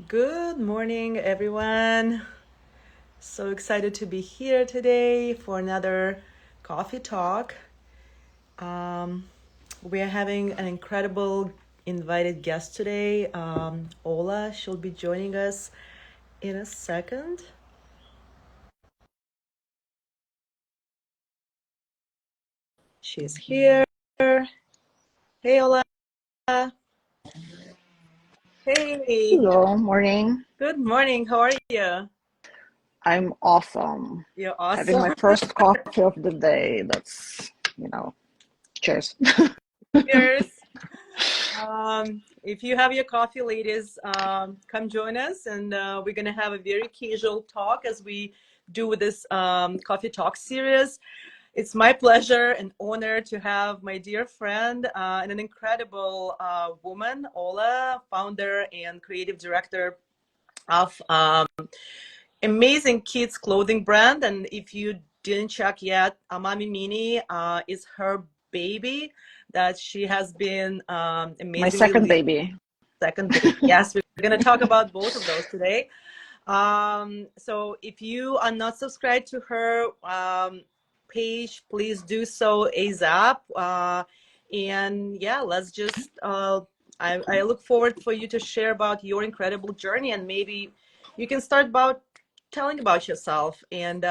Good morning, everyone. So excited to be here today for another coffee talk. Um, we are having an incredible invited guest today. Ola, she'll be joining us in a second. She's here. Hey, Ola. Hey. Hello, morning. Good morning. How are you? I'm awesome. You're Having awesome. my first coffee of the day. Cheers. Cheers. If you have your coffee, ladies, come join us, and we're gonna have a very casual talk as we do with this coffee talk series. It's my pleasure and honor to have my dear friend and an incredible woman, Ola, founder and creative director of amazing kids clothing brand. And if you didn't check yet, Amami Mini is her baby that she has been My amazingly second leading. baby. Second baby. Yes, we're going to talk about both of those today. So if you are not subscribed to her page, please do so ASAP. And yeah, let's just, I look forward for you to share about your incredible journey, and maybe you can start about telling about yourself and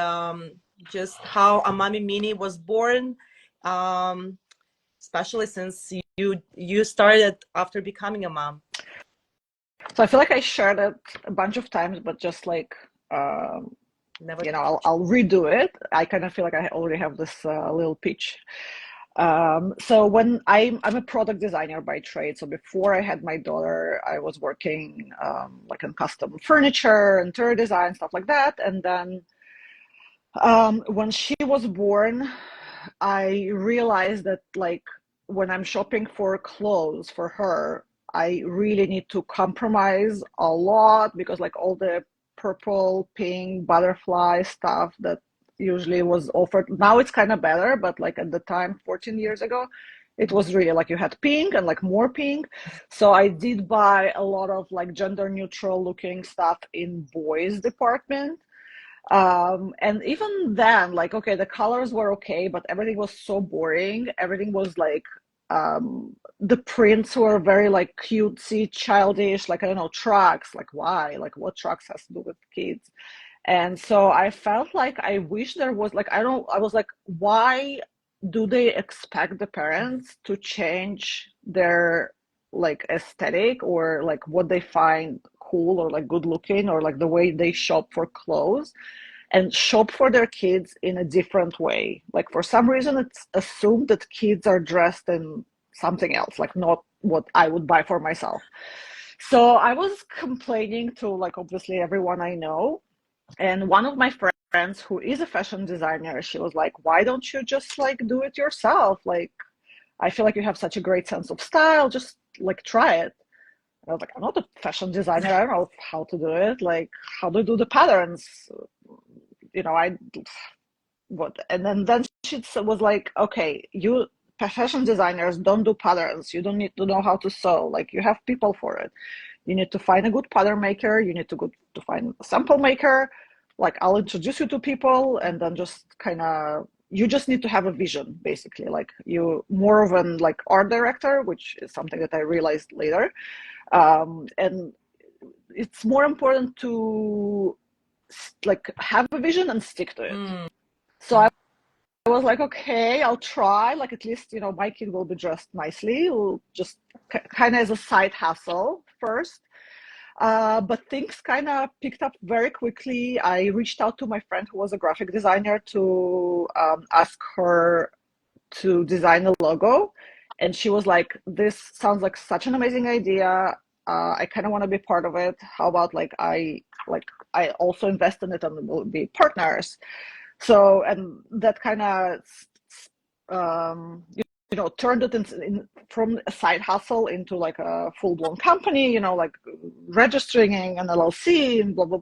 just how Amami Mini was born, um, especially since you started after becoming a mom. So I feel like I shared it a bunch of times, but just like um, Never. I'll redo it. I kind of feel like I already have this little pitch. So when I'm a product designer by trade. So before I had my daughter, I was working like in custom furniture, interior design, stuff like that. And then when she was born, I realized that like when I'm shopping for clothes for her, I really need to compromise a lot because like all the purple, pink, butterfly stuff that usually was offered. Now it's kind of better, but like at the time, 14 years ago, it was really like you had pink and like more pink. So I did buy a lot of like gender neutral looking stuff in boys department, and even then, like, okay, the colors were okay, but everything was so boring. Everything was like, the prints were very like cutesy, childish, like, I don't know, trucks. Like, why? Like, what trucks has to do with kids? And so I felt like I wish there was like, I was like, why do they expect the parents to change their like aesthetic or like what they find cool or like good looking or like the way they shop for clothes and shop for their kids in a different way. Like for some reason, it's assumed that kids are dressed in something else, like not what I would buy for myself. So I was complaining to like obviously everyone I know. And one of my friends who is a fashion designer, she was like, why don't you just like do it yourself? Like, I feel like you have such a great sense of style. Just like try it. I was like, I'm not a fashion designer. I don't know how to do it. Like, how to do the patterns? I what and then she was like, okay, you fashion designers don't do patterns, you don't need to know how to sew, like you have people for it. You need to find a good pattern maker, you need to go to find a sample maker, like I'll introduce you to people, and then just kind of you just need to have a vision, basically, like you more of an like art director, which is something that I realized later. And it's more important to like have a vision and stick to it. Mm. So I was like, okay, I'll try. Like, at least, my kid will be dressed nicely. We'll just kind of as a side hustle first. But things kind of picked up very quickly. I reached out to my friend who was a graphic designer to ask her to design a logo. And she was like, this sounds like such an amazing idea. I kind of want to be part of it. How about I also invest in it and we'll be partners. So, and that kind of, turned it from a side hustle into like a full blown company, like registering an LLC and blah, blah,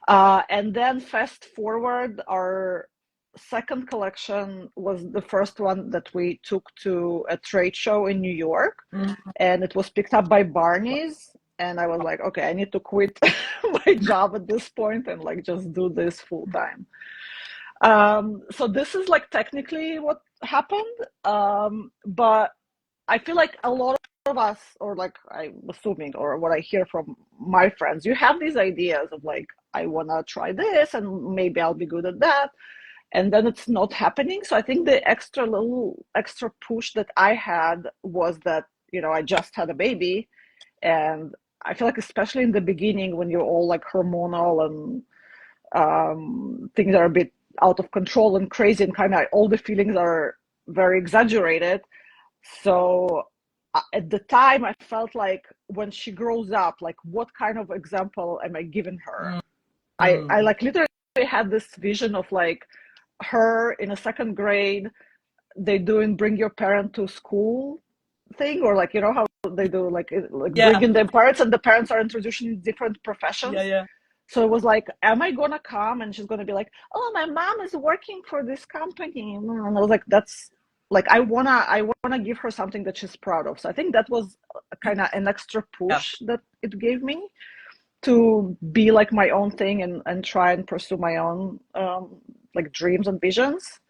blah. And then fast forward, our second collection was the first one that we took to a trade show in New York, Mm. and it was picked up by Barney's. and I was like, okay, I need to quit my job at this point and like just do this full time. So this is like technically what happened, but I feel like a lot of us, or like I'm assuming, or what I hear from my friends, you have these ideas of like, I want to try this and maybe I'll be good at that. And then it's not happening. So I think the extra push that I had was that, I just had a baby. And I feel like, especially in the beginning, when you're all like hormonal and things are a bit out of control and crazy and kind of all the feelings are very exaggerated. So at the time, I felt like when she grows up, like what kind of example am I giving her? I Mm. like literally had this vision of like her in a second grade, they doing bring your parent to school thing, or like, how they do like Yeah, bringing their parents and the parents are introducing different yeah, professions. yeah. So it was like, am I gonna come and she's gonna be like, oh, my mom is working for this company, and I was like, that's like, I wanna give her something that she's proud of. So I think that was kind of an extra Yeah. push that it gave me to be like my own thing and try and pursue my own like dreams and visions.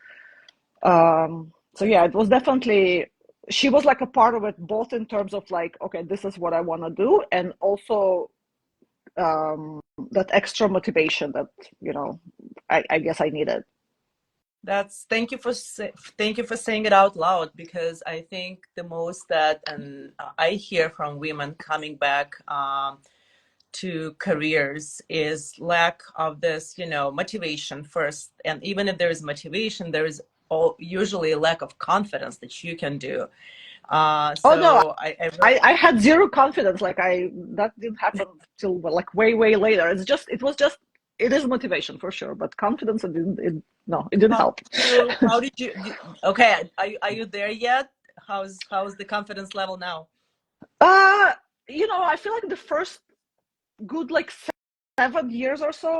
So yeah, it was definitely, she was like a part of it, both in terms of like, okay, this is what I want to do, and also that extra motivation that I guess I needed. That's thank you for saying it out loud, because I think the most that and I hear from women coming back to careers is lack of this, motivation first. And even if there is motivation, there is usually a lack of confidence that you can do. Oh no, So I I had zero confidence. Like, that didn't happen till like way later. It is motivation for sure, but confidence, no, it didn't help. how did you okay, are you there yet? How's the confidence level now? uh I feel like the first good like 7 years or so,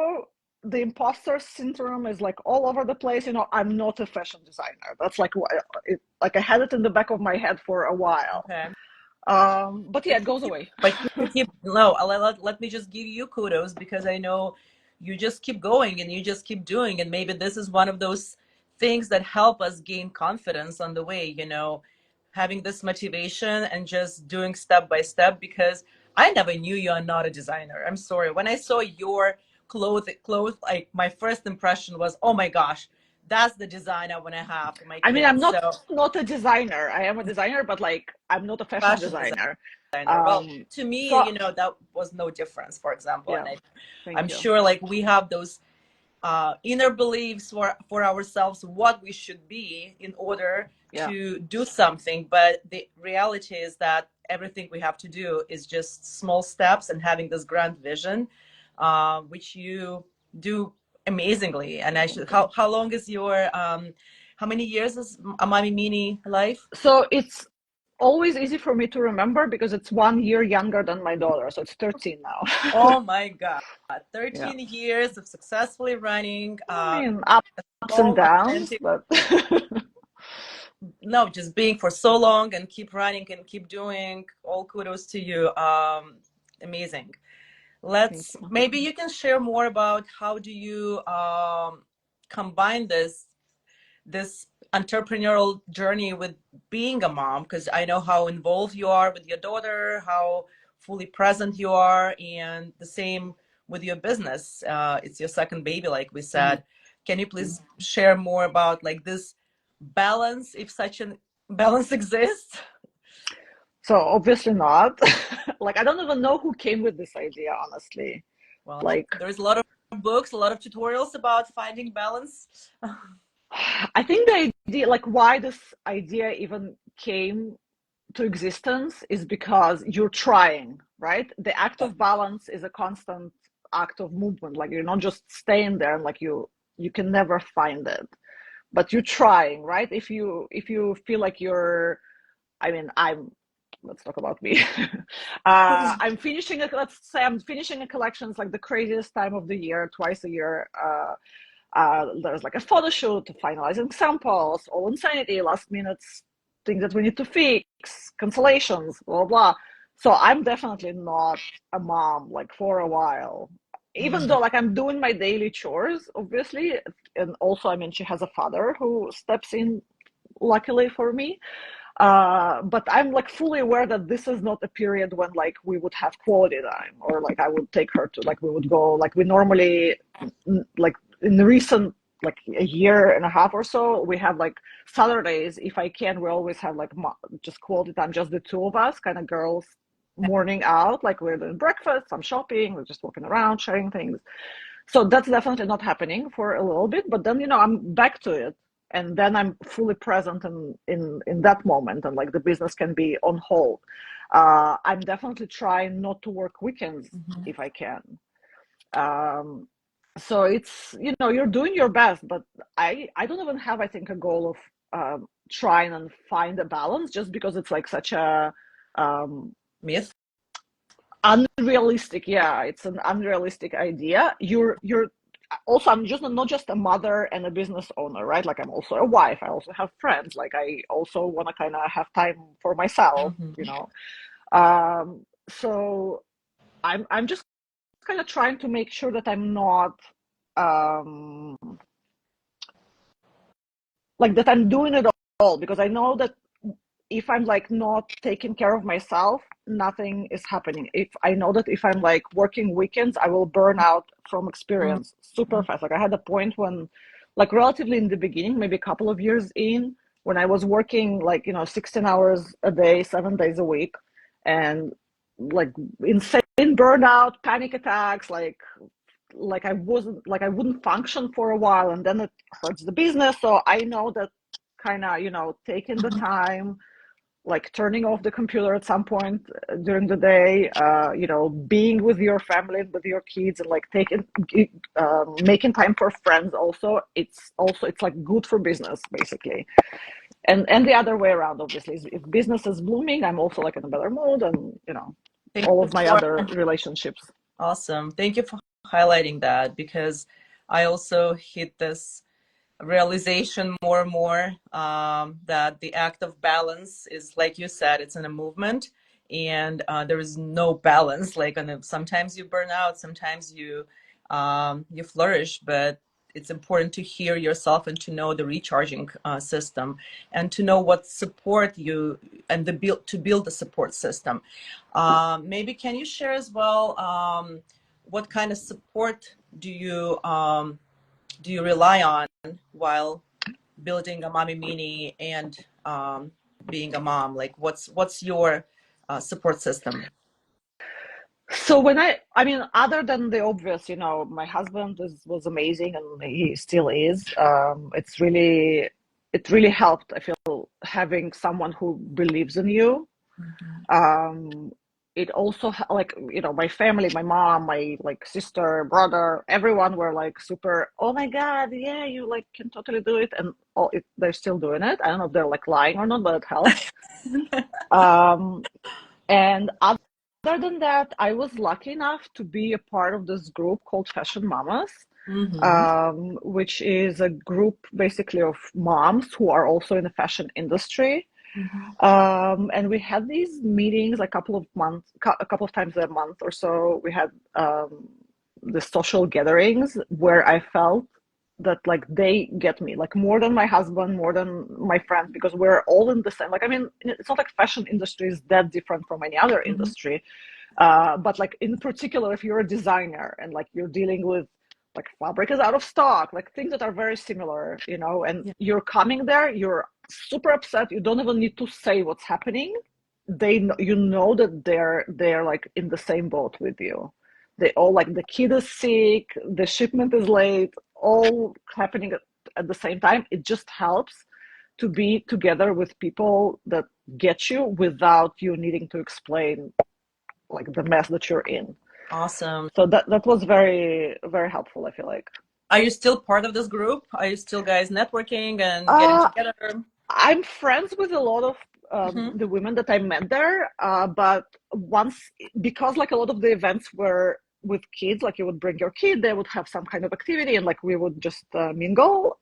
the imposter syndrome is like all over the place. I'm not a fashion designer. That's like like I had it in the back of my head for a while. Okay. But yeah, it goes away. But you keep no, let me just give you kudos, because I know you just keep going and you just keep doing, and maybe this is one of those things that help us gain confidence on the way, having this motivation and just doing step by step, because I never knew you are not a designer. I'm sorry. When I saw your clothes, like my first impression was, oh my gosh, that's the design I want to have for my I mean, I'm kids. not So not a designer. I am a designer, but like I'm not a fashion fashion designer. designer. Well, Um, to me, so that was no difference, for example. yeah, And I'm thank you. sure like we have those inner beliefs for ourselves, what we should be in order Yeah, to do something. But the reality is that everything we have to do is just small steps and having this grand vision, which you do amazingly. And I should, thank you. how long is your, how many years is a Mommy Mini life? So it's always easy for me to remember because it's 1 year younger than my daughter, so it's 13 now. Oh my God. Yeah, 13 years of successfully running I a mean, ups and small, downs, authentic, but no, just being for so long and keep running and keep doing. All kudos to you. Amazing. thank Let's you. maybe you can share more about how do you combine this entrepreneurial journey with being a mom, because I know how involved you are with your daughter, how fully present you are, and the same with your business. It's your second baby, like we Mhm. said. Can you please share more about like this balance, if such a balance exists? So obviously not. Like, I don't even know who came with this idea, honestly. Well, Like, there's a lot of books, a lot of tutorials about finding balance. I think the idea, like why this idea even came to existence, is because you're trying, right? The act of balance is a constant act of movement. Like, you're not just staying there and like you can never find it, but you're trying, right? If you feel like you're, I mean, let's talk about me. Let's say I'm finishing a collection. It's like the craziest time of the year, twice a year. There's like a photo shoot, finalizing samples, all insanity, last minute things that we need to fix, cancellations, blah blah. So I'm definitely not a mom like for a while. Even though like I'm doing my daily chores, obviously, and also I mean she has a father who steps in luckily for me. But I'm like fully aware that this is not a period when like we would have quality time or like I would take her to like we would go like we normally like in the recent like a year and a half or so we have like Saturdays if I can we always have like just quality time just the two of us kind of girls morning out like we're doing breakfast some shopping we're just walking around sharing things so that's definitely not happening for a little bit, but then I'm back to it, and then I'm fully present in that moment, and like the business can be on hold. I'm definitely trying not to work weekends if I can. Um, so it's you're doing your best, but I don't even have I think a goal of trying and find a balance just because it's like such a Myth. unrealistic it's an unrealistic idea you're also I'm just not just a mother and a business owner right like I'm also a wife I also have friends like I also want to kind of have time for myself so I'm just kind of trying to make sure that I'm not um like that I'm doing it all because I know that if I'm like not taking care of myself, nothing is happening. If I know that if I'm like working weekends, I will burn out from experience super fast. Like I had a point when, like relatively in the beginning, maybe a couple of years in, when I was working like 16 hours a day, 7 days a week, and like insane burnout, panic attacks, like I wouldn't function for a while, and then it hurts the business. So I know that kind of taking the time like turning off the computer at some point during the day being with your family and with your kids and like taking making time for friends also it's like good for business basically and the other way around obviously if business is blooming I'm also like in a better mood and Thank all you of my for other relationships. awesome. Thank you for highlighting that because I also hit this realization more and more that the act of balance is like you said it's in a movement and there is no balance like sometimes you burn out sometimes you flourish but it's important to hear yourself and to know the recharging system and to know what support you and to build the support system. Maybe can you share as well what kind of support do you rely on while building a mommy mini and being a mom? Like, what's your support system? So when I mean, other than the obvious, my husband was amazing and he still is. It really helped. I feel having someone who believes in you. Um, it also like my family, my mom, my like sister, brother, everyone were like super. Oh my God, yeah, you like can totally do it, and they're still doing it. I don't know if they're like lying or not, but it helps. Um, and other than that, I was lucky enough to be a part of this group called Fashion Mamas, Mm-hmm. which is a group basically of moms who are also in the fashion industry. Mm-hmm. And we had these meetings like a couple of times a month or so. We had the social gatherings where I felt that like they get me like more than my husband, more than my friends, because we're all in the same. Like I mean, it's not like fashion industry is that different from any other Mm-hmm. industry, but like in particular, if you're a designer and like you're dealing with like fabric is out of stock, like things that are very similar, and Yeah. you're coming there, you're super upset. You don't even need to say what's happening. They know, that they're like in the same boat with you. They all like the kid is sick, the shipment is late, all happening at the same time. It just helps to be together with people that get you without you needing to explain like the mess that you're in. Awesome. So that was very very helpful. I feel like. Are you still part of this group? Are you still guys networking and getting Uh, together? I'm friends with a lot of Mm-hmm. the women that I met there, but once because like a lot of the events were with kids, like you would bring your kid, they would have some kind of activity, and like we would just mingle.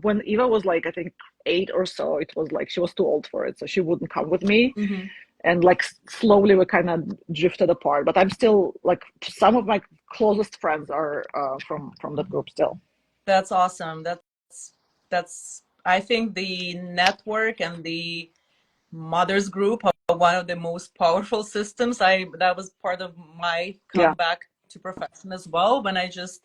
When Eva was like I think 8 or so, it was like she was too old for it, so she wouldn't come with me. Mm-hmm. and like slowly we kind of drifted apart. But I'm still like some of my closest friends are from that group still. That's awesome. That's I think the network and the mothers group are one of the most powerful systems. I That was part of my Yeah. comeback to profession as well, when I just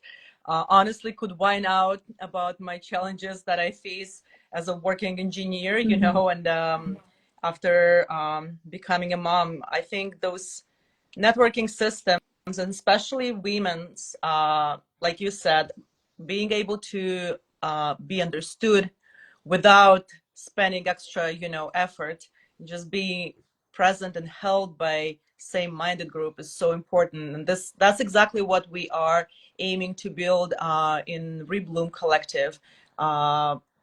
honestly could whine out about my challenges that I face as a working engineer, Hmm. and after becoming a mom. I think those networking systems, and especially women's, like you said, being able to be understood without spending extra, effort, just being present and held by same-minded group is so important. And that's exactly what we are aiming to build in Rebloom Collective.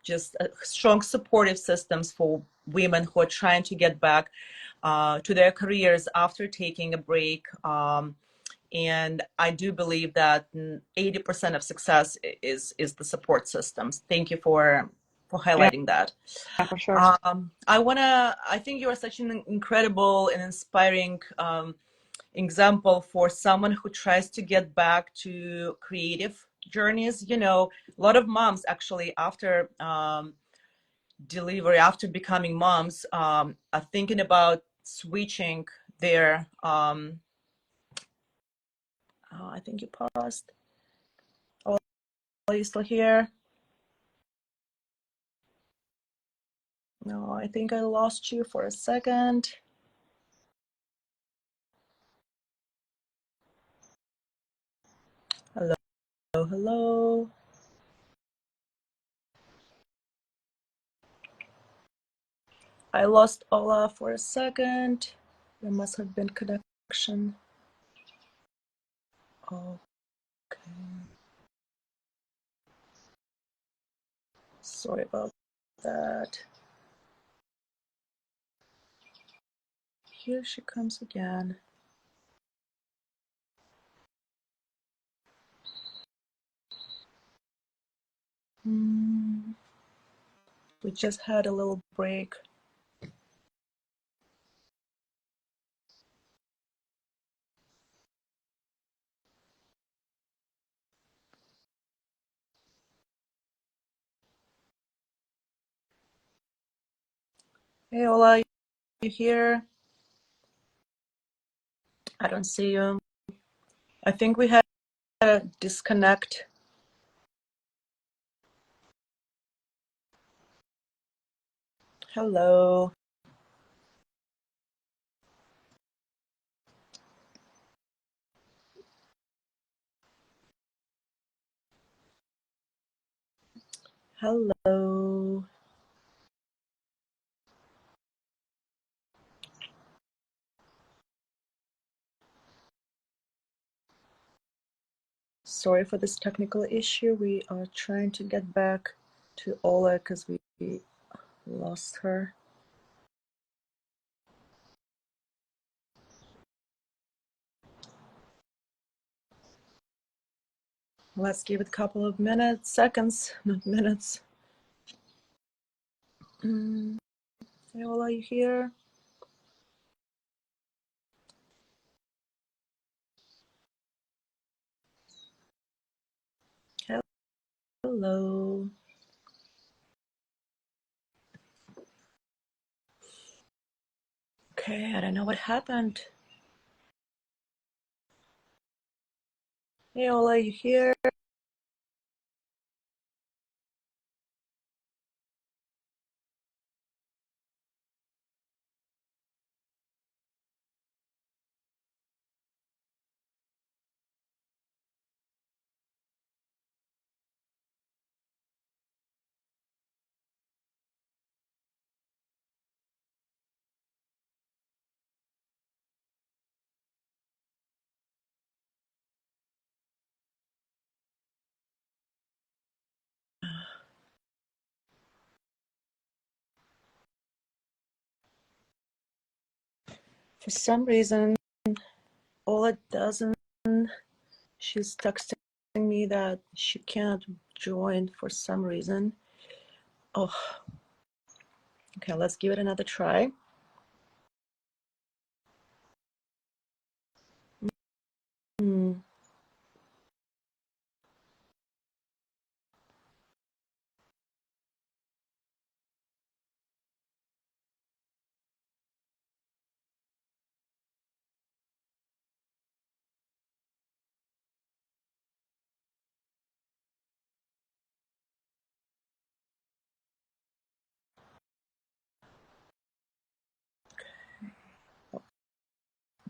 Just strong supportive systems for women who are trying to get back to their careers after taking a break. And I do believe that 80% of success is the support systems. Thank you for Yeah, highlighting that. for sure. I think you are such an incredible and inspiring example for someone who tries to get back to creative journeys. A lot of moms actually, after delivery, after becoming moms, are thinking about switching their oh, I think you paused. Oh, are you still here? No, I think I lost you for a second. Hello, hello. I lost Ola for a second. There must have been connection. Okay. Sorry about that. Here she comes again. We just had a little break. Hey, Ola, you here? I don't see you. I think we had a disconnect. Hello. Hello. Sorry for this technical issue. We are trying to get back to Ola because we lost her. Let's give it a couple of minutes, seconds, not minutes. Hey, Ola, you here? Hello. Okay, I don't know what happened. Hey, Ola, you here? For some reason, Ola doesn't. She's texting me that she can't join for some reason. Oh, okay, let's give it another try.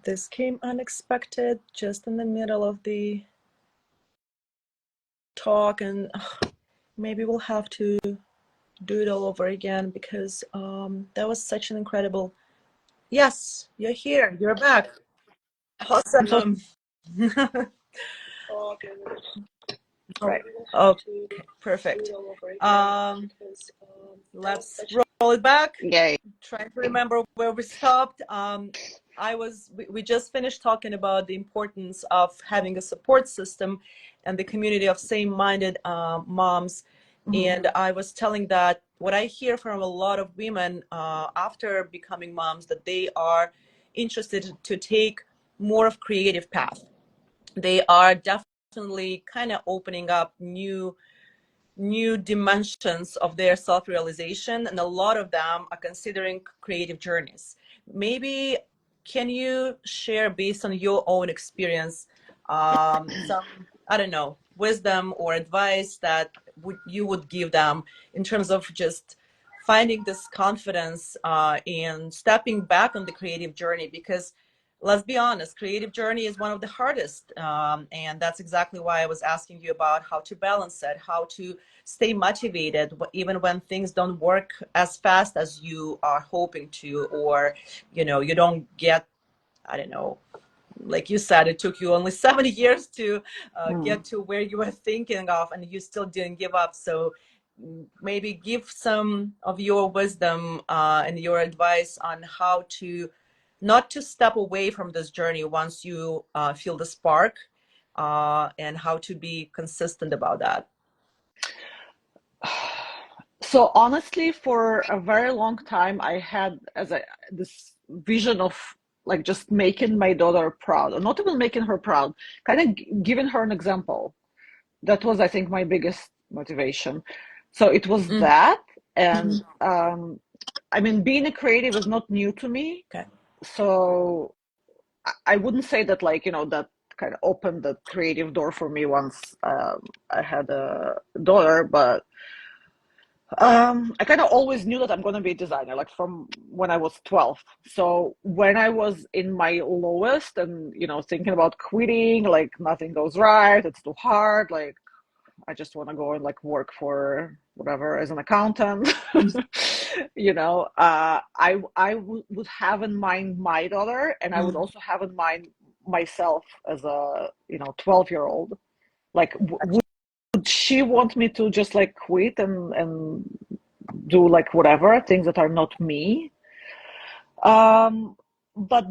This came unexpected just in the middle of the talk, and maybe we'll have to do it all over again because that was such an incredible. Yes, you're here. You're back. I'm so Awesome. right. Okay, perfect. Let's roll it back. Yay. Trying to remember where we stopped. We just finished talking about the importance of having a support system and the community of same-minded moms. And I was telling that what I hear from a lot of women after becoming moms, that they are interested to take more of creative path. They are definitely kind of opening up new dimensions of their self-realization, and a lot of them are considering creative journeys. Maybe can you share, based on your own experience, some, I don't know, wisdom or advice that you would give them in terms of just finding this confidence and stepping back on the creative journey? Because let's be honest, creative journey is one of the hardest, and that's exactly why I was asking you about how to balance it, how to stay motivated even when things don't work as fast as you are hoping to, or you don't get, I don't know, like you said, it took you only 70 years to Mm. get to where you were thinking of, and you still didn't give up. So maybe give some of your wisdom and your advice on how to not to step away from this journey once you feel the spark, and how to be consistent about that. So honestly, for a very long time, I had this vision of like just making my daughter proud, or not even making her proud, kind of giving her an example. That was, I think, my biggest motivation. So it was Mm-hmm. that, and I mean, being a creative is not new to me. Okay. So I wouldn't say that like, that kind of opened the creative door for me once I had a daughter, but I kind of always knew that I'm going to be a designer, like from when I was 12. So when I was in my lowest and, thinking about quitting, like nothing goes right, it's too hard, like I just want to go and like work for whatever as an accountant. Would have in mind my daughter, and I would Mm. also have in mind myself as a 12-year-old. Like, would she want me to just like quit and do like whatever things that are not me? But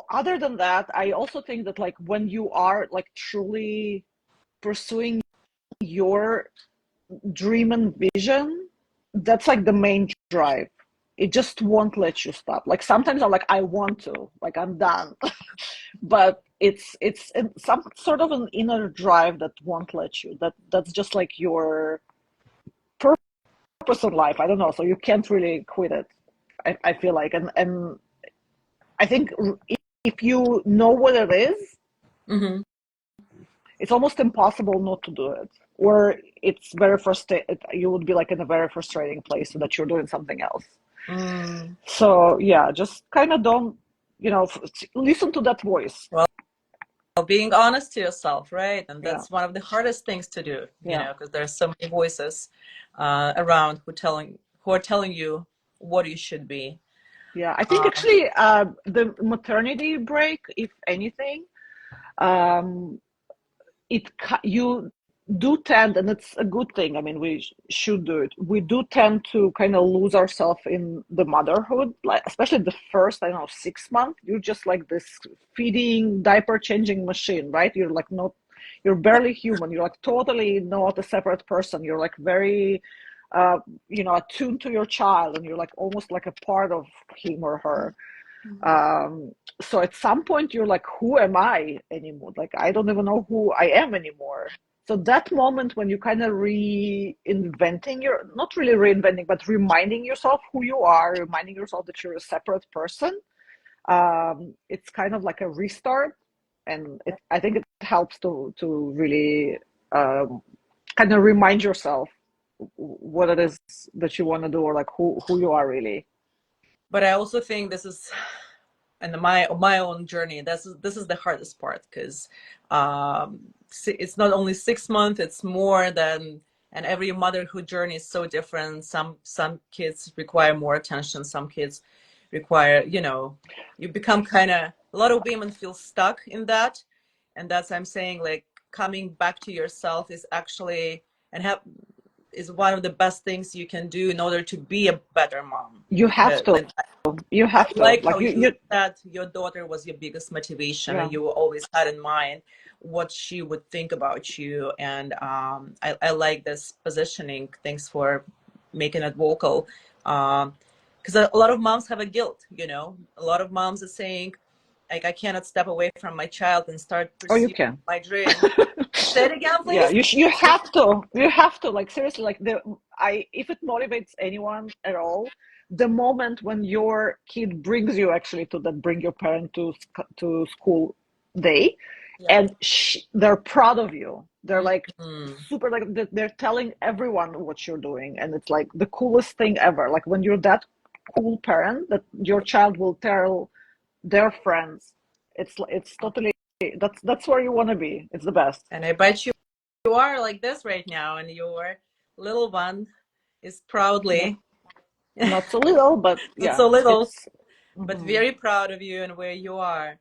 other than that, I also think that like when you are like truly pursuing your dream and vision, that's like the main drive. It just won't let you stop. Like sometimes I'm like, I want to, like I'm done, but it's some sort of an inner drive that won't let you. That's just like your purpose in life. I don't know. So you can't really quit it. I feel like, and I think if you know what it is, Mm-hmm. it's almost impossible not to do it. Or it's very frustrating. You would be like in a very frustrating place so that you're doing something else. Mm. So yeah, just kind of don't, listen to that voice. Well, being honest to yourself, right? And Yeah, that's one of the hardest things to do, yeah, because there's so many voices around who are telling you what you should be. yeah. I think Uh, actually, the maternity break, if anything, um, you do tend, and it's a good thing. I mean, we should do it. We do tend to kind of lose ourselves in the motherhood, like especially the first, I don't know, 6 months. You're just like this feeding, diaper changing machine, right? You're like not, you're barely human. You're like totally not a separate person. You're like very, uh, attuned to your child, and you're like almost like a part of him or her. um so at some point you're like, who am I anymore? Like I don't even know who I am anymore. So that moment when you kind of reinventing your, not really reinventing, but reminding yourself who you are, reminding yourself that you're a separate person, it's kind of like a restart. And I think it helps to really kind of remind yourself what it is that you want to do, or like who you are really. but I also think this is and my own journey, this is the hardest part, because it's not only 6 months, it's more than, and every motherhood journey is so different. Some kids require more attention, some kids require, you become kind of, a lot of women feel stuck in that. And that's, I'm saying, like, coming back to yourself is actually, and have, is one of the best things you can do in order to be a better mom. You have Because, to. like, You I have to. like how Like you said your daughter was your biggest motivation, yeah. and you always had in mind what she would think about you. And I like this positioning. Thanks for making it vocal. Because a lot of moms have a guilt, A lot of moms are saying, like, I cannot step away from my child and start Oh, you pursuing can. my dream. Say it again, Yeah, please. you have to. You have to. Like seriously, like if it motivates anyone at all, the moment when your kid brings you actually to that bring your parent to school day, Yeah. and they're proud of you. They're like Mm. super, like they're telling everyone what you're doing, and it's like the coolest thing ever. Like when you're that cool parent that your child will tell their friends, it's totally, that's where you want to be. It's the best. And I bet you are like this right now, and your little one is Not proudly, not so little, but not yeah, so little, it's but mhm. very proud of you and where you are.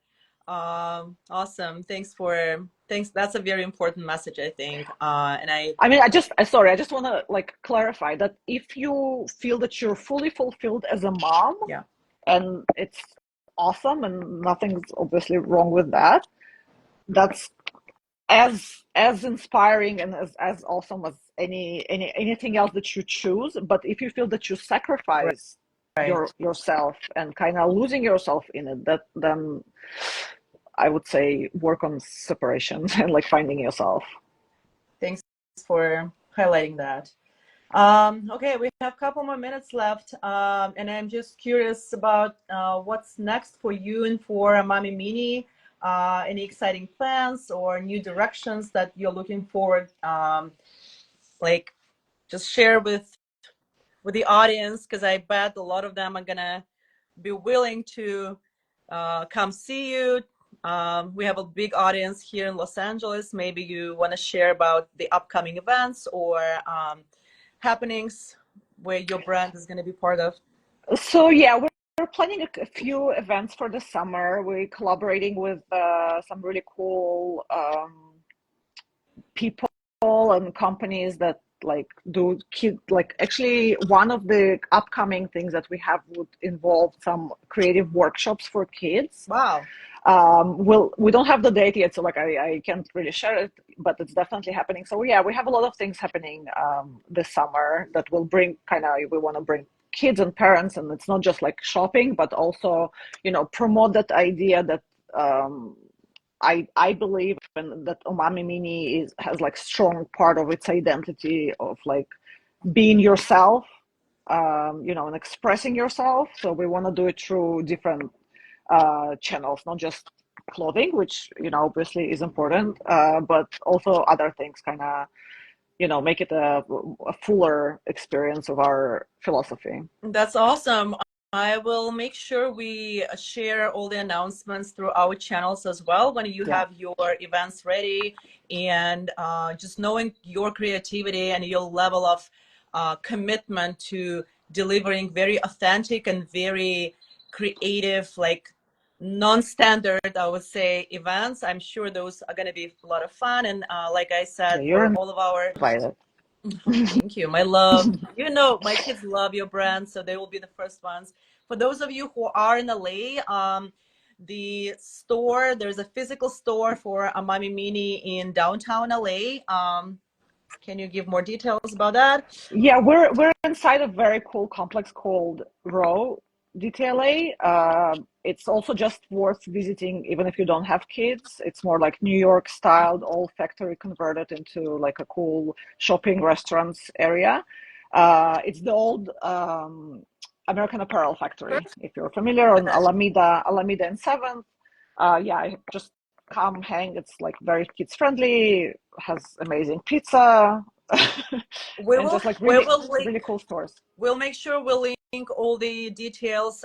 Awesome. Thanks. That's a very important message, I think. And I mean, sorry, I just want to like clarify that if you feel that you're fully fulfilled as a mom, yeah. and it's awesome and nothing's obviously wrong with that, that's as inspiring and as awesome as anything else that you choose. But if you feel that you sacrifice Right. yourself and kind of losing yourself in it, that then I would say work on separation and like finding yourself. Thanks for highlighting that. Okay, we have a couple more minutes left, and I'm just curious about what's next for you and for Mommy Mini. Any exciting plans or new directions that you're looking forward? Like, just share with the audience, because I bet a lot of them are gonna be willing to come see you. We have a big audience here in Los Angeles. Maybe you want to share about the upcoming events or happenings where your brand is going to be part of. So yeah, we're planning a few events for the summer. We're collaborating with some really cool people and companies that like do kid, like actually one of the upcoming things that we have would involve some creative workshops for kids. Wow. We don't have the date yet, so like I can't really share it, but it's definitely happening. So yeah, we have a lot of things happening this summer that will bring kind of, we want to bring kids and parents, and it's not just like shopping, but also, promote that idea that I believe in, that Umami Mini has like strong part of its identity of like being yourself, and expressing yourself. So we want to do it through different channels, not just clothing, which obviously is important, but also other things, kind of make it a fuller experience of our philosophy. That's awesome. I will make sure we share all the announcements through our channels as well when you Yeah. have your events ready. And just knowing your creativity and your level of commitment to delivering very authentic and very creative, like non-standard, I would say, events. I'm sure those are going to be a lot of fun. And like I Yeah, said, for you're all of our invited. Oh, thank you. My love. My kids love your brand, so they will be the first ones. For those of you who are in LA, the store, there's a physical store for Amami Mini in downtown LA. Can you give more details about that? Yeah, we're inside a very cool complex called Row DTLA. It's also just worth visiting even if you don't have kids. It's more like New York styled, all factory converted into like a cool shopping restaurants area. It's the old American Apparel factory, if you're familiar, on Perfect. Alameda and 7th. Yeah, just come hang. It's like very kids friendly, has amazing pizza. We And will just like we really, will link really cool stores. We'll make sure we'll link all the details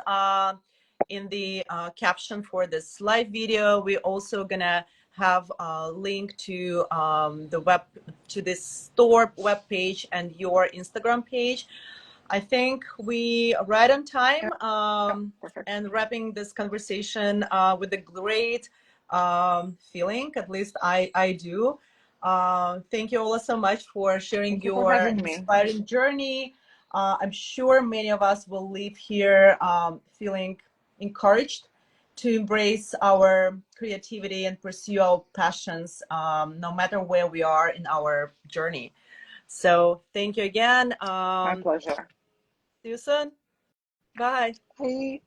in the caption for this live video, we're also gonna have a link to this store web page and your Instagram page. I think we are right on time, Perfect. and wrapping this conversation with a great feeling. At least I do. Thank you, Ola, so much for sharing Thank you for your having me. inspiring journey. I'm sure many of us will leave here feeling encouraged to embrace our creativity and pursue our passions, no matter where we are in our journey. So thank you again. My pleasure. See you soon. Bye. Bye.